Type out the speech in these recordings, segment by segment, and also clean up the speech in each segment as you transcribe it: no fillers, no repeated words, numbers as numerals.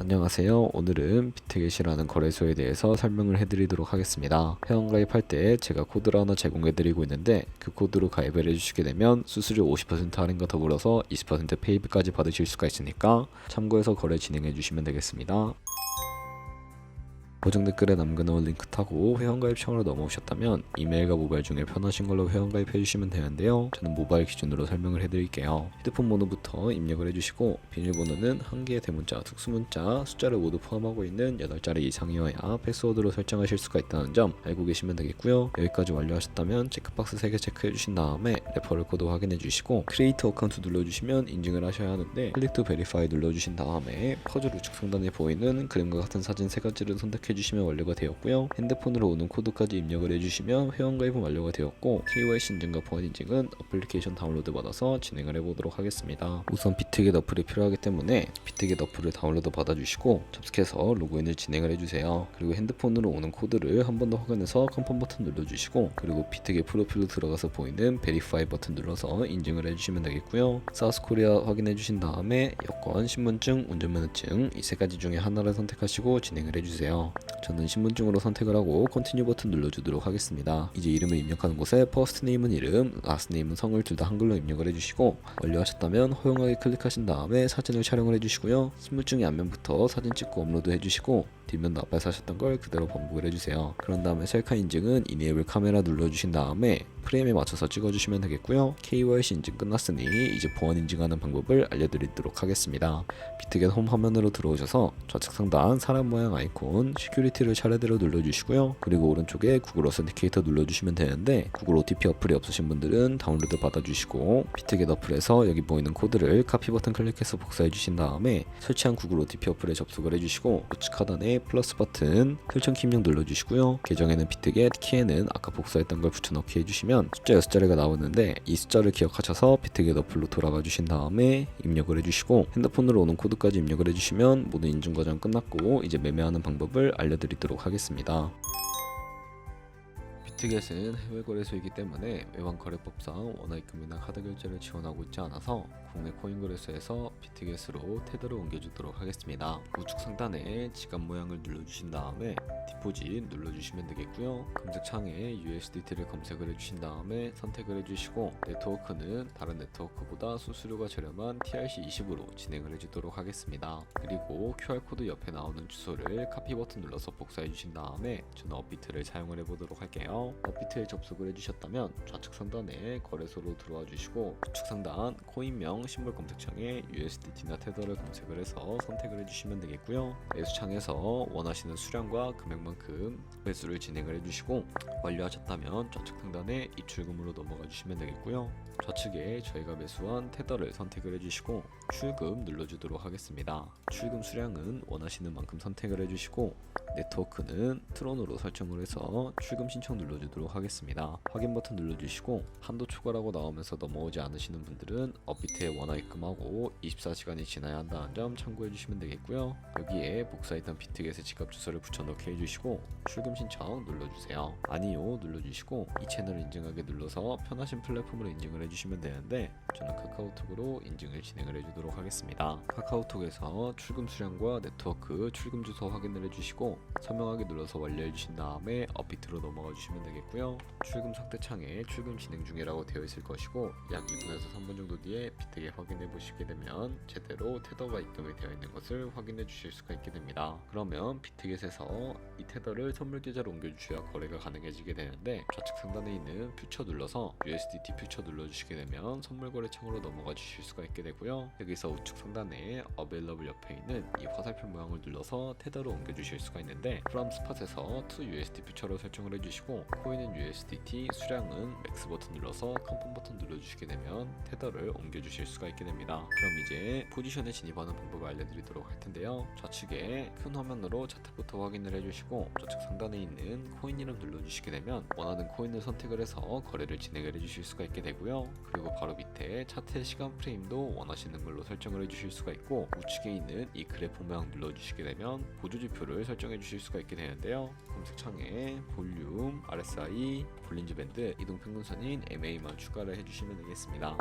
안녕하세요. 오늘은 비트겟이라는 거래소에 대해서 설명을 해드리도록 하겠습니다. 회원가입할 때 제가 코드를 하나 제공해드리고 있는데 그 코드로 가입을 해주시게 되면 수수료 50% 할인과 더불어서 20% 페이백까지 받으실 수가 있으니까 참고해서 거래 진행해주시면 되겠습니다. 고정 댓글에 남겨놓은 링크 타고 회원가입창으로 넘어오셨다면 이메일과 모바일 중에 편하신 걸로 회원가입 해주시면 되는데요. 저는 모바일 기준으로 설명을 해드릴게요. 휴대폰 번호부터 입력을 해주시고 비밀번호는 한 개의 대문자, 특수문자, 숫자를 모두 포함하고 있는 8자리 이상이어야 패스워드로 설정하실 수가 있다는 점 알고 계시면 되겠고요. 여기까지 완료하셨다면 체크박스 3개 체크해주신 다음에 레퍼럴 코드 확인해주시고 크리에이터 어카운트 눌러주시면 인증을 하셔야 하는데 클릭 투 베리파이 눌러주신 다음에 퍼즐 우측 상단에 보이는 그림과 같은 사진 3가지를 선택해 주시면 완료가 되었고요. 핸드폰으로 오는 코드까지 입력을 해주시면 회원가입은 완료가 되었고 KYC 인증과 보안 인증은 어플리케이션 다운로드 받아서 진행을 해보도록 하겠습니다. 우선 비트겟 어플이 필요하기 때문에 비트겟 어플을 다운로드 받아주시고 접속해서 로그인을 진행을 해주세요. 그리고 핸드폰으로 오는 코드를 한 번 더 확인해서 컨펌 버튼 눌러주시고 그리고 비트겟 프로필로 들어가서 보이는 베리파이 버튼 눌러서 인증을 해주시면 되겠고요. 사우스코리아 확인해주신 다음에 여권, 신분증, 운전면허증 이 3가지 중에 하나를 선택하시고 진행을 해주세요. 저는 신분증으로 선택을 하고 컨티뉴 버튼 눌러주도록 하겠습니다. 이제 이름을 입력하는 곳에 퍼스트 네임은 이름, 라스트 네임은 성을 둘 다 한글로 입력을 해주시고 완료하셨다면 허용하기 클릭하신 다음에 사진을 촬영을 해주시고요. 신분증의 앞면부터 사진 찍고 업로드 해주시고 뒷면도 앞에 사셨던 걸 그대로 반복을 해주세요. 그런 다음에 셀카 인증은 이네이블 카메라 눌러주신 다음에 프레임에 맞춰서 찍어주시면 되겠고요. KYC 인증 끝났으니 이제 보안 인증하는 방법을 알려드리도록 하겠습니다. 비트겟 홈 화면으로 들어오셔서 좌측 상단 사람 모양 아이콘 시큐리티를 차례대로 눌러주시고요. 그리고 오른쪽에 구글 어센티케이터 눌러주시면 되는데 구글 OTP 어플이 없으신 분들은 다운로드 받아주시고 비트겟 어플에서 여기 보이는 코드를 카피 버튼 클릭해서 복사해 주신 다음에 설치한 구글 OTP 어플에 접속을 해주시고 우측 하단에 플러스 버튼 설정키 입력 눌러주시고요. 계정에는 비트겟, 키에는 아까 복사했던 걸 붙여넣기 해주시면 숫자 6자리가 나오는데 이 숫자를 기억하셔서 비트겟 어플로 돌아가 주신 다음에 입력을 해주시고 핸드폰으로 오는 코드까지 입력을 해주시면 모든 인증 과정 끝났고 이제 매매하는 방법을 알려드리도록 하겠습니다. 비트겟은 해외 거래소이기 때문에 외환 거래법상 원화입금이나 카드 결제를 지원하고 있지 않아서 국내 코인 거래소에서 비트겟으로 테더를 옮겨주도록 하겠습니다. 우측 상단에 지갑 모양을 눌러주신 다음에 디포짓 눌러주시면 되겠고요. 검색창에 USDT를 검색을 해주신 다음에 선택을 해주시고 네트워크는 다른 네트워크보다 수수료가 저렴한 TRC20으로 진행을 해주도록 하겠습니다. 그리고 QR코드 옆에 나오는 주소를 카피 버튼 눌러서 복사해 주신 다음에 저는 업비트를 사용을 해보도록 할게요. 업비트에 접속을 해주셨다면 좌측 상단에 거래소로 들어와 주시고 우측 상단 코인명 신물 검색창에 USDT나 테더를 검색을 해서 선택을 해주시면 되겠고요. 매수창에서 원하시는 수량과 금액만큼 매수를 진행을 해주시고 완료하셨다면 좌측 상단에 입출금으로 넘어가 주시면 되겠고요. 좌측에 저희가 매수한 테더를 선택을 해주시고 출금 눌러주도록 하겠습니다. 출금 수량은 원하시는 만큼 선택을 해주시고 네트워크는 트론으로 설정을 해서 출금 신청 눌러주도록 하겠습니다. 확인 버튼 눌러주시고 한도 초과라고 나오면서 넘어오지 않으시는 분들은 업비트에 원화 입금하고 24시간이 지나야 한다는 점 참고해 주시면 되겠고요. 여기에 복사했던 비트겟의 지갑 주소를 붙여넣기 해주시고 출금 신청 눌러주세요. 아니요 눌러주시고 이 채널을 인증하게 눌러서 편하신 플랫폼으로 인증을 해주시면 되는데 저는 카카오톡으로 인증을 진행을 해주도록 하겠습니다. 카카오톡에서 출금 수량과 네트워크 출금 주소 확인을 해주시고 서명하기 눌러서 완료해 주신 다음에 업비트로 넘어가 주시면 되겠고요. 출금 상태창에 출금 진행 중이라고 되어 있을 것이고 약 2분에서 3분 정도 뒤에 비트겟 확인해 보시게 되면 제대로 테더가 입금이 되어 있는 것을 확인해 주실 수가 있게 됩니다. 그러면 비트겟에서 이 테더를 선물 계좌로 옮겨 주셔야 거래가 가능해지게 되는데 좌측 상단에 있는 퓨처 눌러서 USDT 퓨처 눌러주시게 되면 선물 거래 창으로 넘어가 주실 수가 있게 되고요. 여기서 우측 상단에 어베일러블 옆에 있는 이 화살표 모양을 눌러서 테더로 옮겨 주실 수가 있는데 from spot에서 to USD 퓨처로 설정을 해주시고 코인은 USDT, 수량은 맥스 버튼 눌러서 컨펌 버튼 눌러주시게 되면 테더를 옮겨주실 수가 있게 됩니다. 그럼 이제 포지션에 진입하는 방법을 알려드리도록 할 텐데요. 좌측에 큰 화면으로 차트부터 확인을 해주시고 좌측 상단에 있는 코인 이름 눌러주시게 되면 원하는 코인을 선택을 해서 거래를 진행을 해주실 수가 있게 되고요. 그리고 바로 밑에 차트의 시간 프레임도 원하시는 걸로 설정을 해주실 수가 있고 우측에 있는 이 그래프 모양 눌러주시게 되면 보조지표를 설정해 주실 수가 있게 되는데요. 검색창에 볼륨, RSI, 볼린저 밴드, 이동 평균선인 MA만 추가를 해주시면 되겠습니다.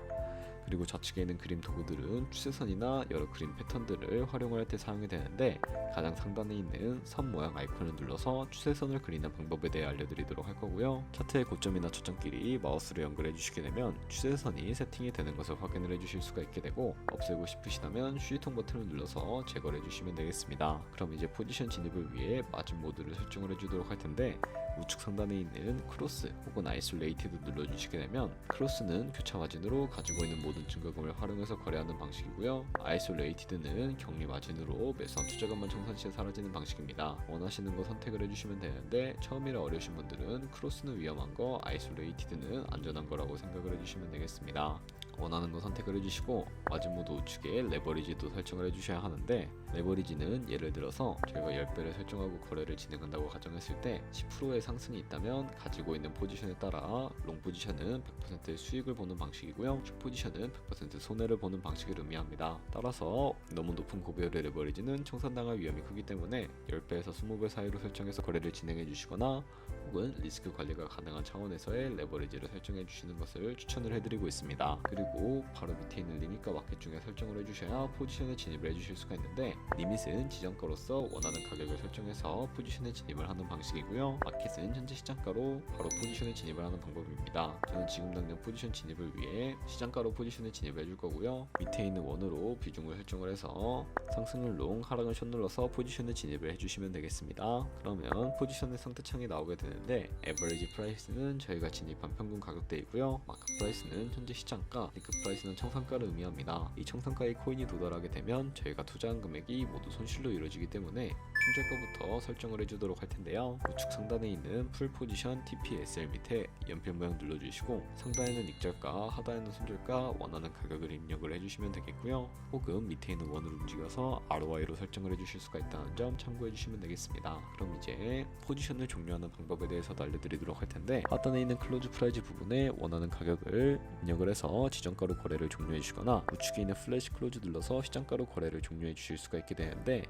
그리고 좌측에 있는 그림 도구들은 추세선이나 여러 그림 패턴들을 활용할 때 사용이 되는데, 가장 상단에 있는 선 모양 아이콘을 눌러서 추세선을 그리는 방법에 대해 알려드리도록 할 거고요. 차트의 고점이나 저점끼리 마우스로 연결해 주시게 되면 추세선이 세팅이 되는 것을 확인을 해 주실 수가 있게 되고, 없애고 싶으시다면 휴지통 버튼을 눌러서 제거를 해 주시면 되겠습니다. 그럼 이제 포지션 진입을 위해 마진 모드를 설정을 해 주도록 할 텐데, 우측 상단에 있는 크로스 혹은 아이솔레이티드 눌러주시게 되면, 크로스는 교차 마진으로 가지고 있는 모든 증거금을 활용해서 거래하는 방식이고요, 아이솔레이티드는 격리 마진으로 매수한 투자금만 청산 시에 사라지는 방식입니다. 원하시는 거 선택을 해주시면 되는데, 처음이라 어려우신 분들은 크로스는 위험한 거, 아이솔레이티드는 안전한 거라고 생각을 해주시면 되겠습니다. 원하는 거 선택을 해주시고, 마진 모드 우측에 레버리지도 설정을 해주셔야 하는데, 레버리지는 예를 들어서 저희가 10배를 설정하고 거래를 진행한다고 가정했을 때 10%의 상승이 있다면 가지고 있는 포지션에 따라 롱 포지션은 100%의 수익을 보는 방식이고요, 숏 포지션은 100% 손해를 보는 방식을 의미합니다. 따라서 너무 높은 고배율의 레버리지는 청산당할 위험이 크기 때문에 10배에서 20배 사이로 설정해서 거래를 진행해 주시거나, 혹은 리스크 관리가 가능한 차원에서의 레버리지를 설정해 주시는 것을 추천을 해드리고 있습니다. 그리고 바로 밑에 있는 리밋과 마켓 중에 설정을 해주셔야 포지션에 진입을 해주실 수가 있는데, 리밋은 지정가로서 원하는 가격을 설정해서 포지션에 진입을 하는 방식이고요, 마켓은 현재 시장가로 바로 포지션에 진입을 하는 방법입니다. 저는 지금 당장 포지션 진입을 위해 시장가로 포지션에 진입을 해줄 거고요, 밑에 있는 원으로 비중을 설정을 해서 상승을 롱, 하락을 숏 눌러서 포지션에 진입을 해주시면 되겠습니다. 그러면 포지션의 상태창이 나오게 되는데, 에버리지 프라이스는 저희가 진입한 평균 가격대이고요, 마크 프라이스는 현재 시장가, 리크 프라이스는 청산가를 의미합니다. 이 청산가의 코인이 도달하게 되면 저희가 투자한 금액이 모두 손실로 이루어지기 때문에 손절가부터 설정을 해주도록 할 텐데요, 우측 상단에 있는 풀 포지션 TPSL 밑에 연필 모양 눌러주시고, 상단에는 익절가, 하단에는 손절가, 원하는 가격을 입력을 해주시면 되겠고요, 혹은 밑에 있는 원을 움직여서 ROI로 설정을 해주실 수가 있다는 점 참고해 주시면 되겠습니다. 그럼 이제 포지션을 종료하는 방법에 대해서도 알려드리도록 할 텐데, 하단에 있는 클로즈 프라이즈 부분에 원하는 가격을 입력을 해서 지정가로 거래를 종료해 주시거나, 우측에 있는 플래시 클로즈 눌러서 시장가로 거래를 종료해 주실 수가 있게 되는데,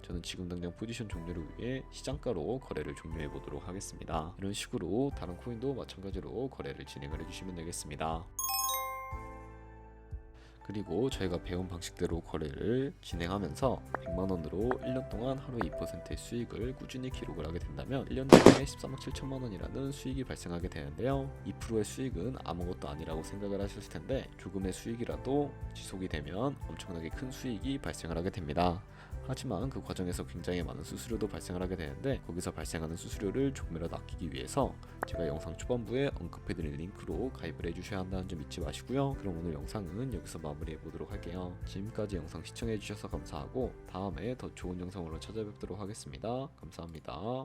저는 지금 당장 포지션 종료를 위해 시장가로 거래를 종료해 보도록 하겠습니다. 이런 식으로 다른 코인도 마찬가지로 거래를 진행을 해주시면 되겠습니다. 그리고 저희가 배운 방식대로 거래를 진행하면서 100만원으로 1년 동안 하루에 2%의 수익을 꾸준히 기록을 하게 된다면 1년 동안에 13억 7천만원이라는 수익이 발생하게 되는데요, 2%의 수익은 아무것도 아니라고 생각을 하셨을 텐데, 조금의 수익이라도 지속이 되면 엄청나게 큰 수익이 발생을 하게 됩니다. 하지만 그 과정에서 굉장히 많은 수수료도 발생을 하게 되는데, 거기서 발생하는 수수료를 조금이라도 아끼기 위해서 제가 영상 초반부에 언급해드린 링크로 가입을 해주셔야 한다는 점 잊지 마시고요. 그럼 오늘 영상은 여기서 마무리해 보도록 할게요. 지금까지 영상 시청해주셔서 감사하고, 다음에 더 좋은 영상으로 찾아뵙도록 하겠습니다. 감사합니다.